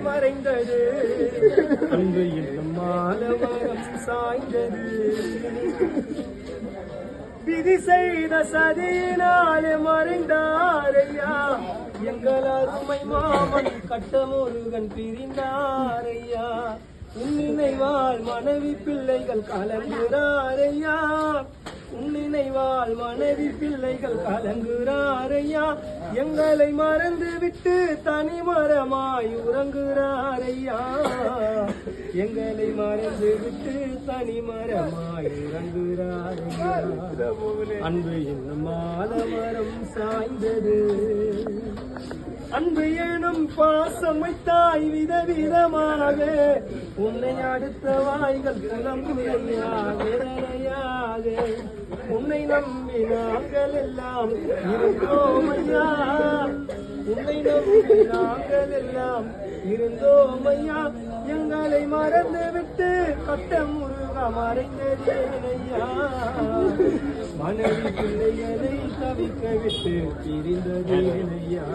மறைந்தது அன்பு என்னும் மாலவரம் சாய்ந்தது விதி செய்த சதியினாலே மறைந்தாரையா எங்கள் அருமை மாமன் கட்டமுருகன் பிரிந்தாரையா உன் நினைவால் மனைவி பிள்ளைகள் கலங்குறாரையா உன் நினைவால் மனைவி பிள்ளைகள் கலங்குறாரையா எங்களை மறந்து விட்டு தனிமரமாய் உறங்குறாரையா எங்களை மறந்து விட்டு தனிமரமாய் உறங்குறாரையா அன்பு என்னும் மாலமரம் சாய்ந்தது அன்பு எனும் பாசம் வைத்தாய் விதவிதமாக உன்னை அடுத்த வாய்கள் புலம்புரையா வேதனையாக உன்னை நம்பி நாங்கள் எல்லாம் இருந்தோமையா உன்னை நம்பி நாங்கள் எல்லாம் இருந்தோமையா எங்களை மறந்து விட்டு கட்டமுருக மறைந்ததேனையா மனைவி பிள்ளைகளை தவிக்க விட்டு பிரிந்ததேனையா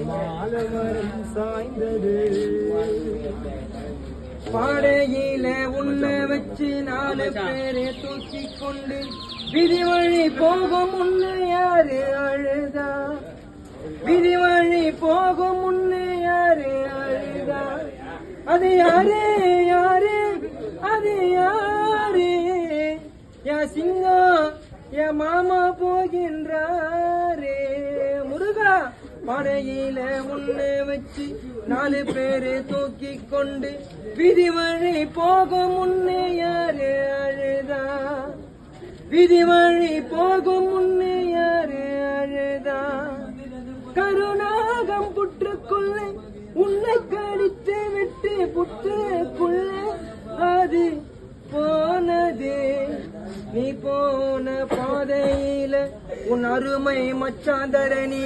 மாலமரம் சாய்ந்தது பாடையில உன்னை வச்சு 4 பேரை தூக்கி கொண்டு விதி வழி போகும் முன்னே யாரு அழுதா விதி வழி போகும் முன்னே யாரு அழுதா அது யாரு யாரு அது யாரு யா சிங்கம் என் மாமா போகின்றாரே முருகா படையில உன்னை வச்சு 4 பேரை தூக்கி கொண்டு விதி வழி போகும் முன்னே யாரு அழுதா விதி வழி போகும் முன்னே யாரு அழுதா கருணாகம் புற்றுக்குள்ள உன்னை கடித்து விட்டு புற்றுக்குள்ள அது போனது நீ போன பாதையில உன் அருமை மச்சாந்தரணி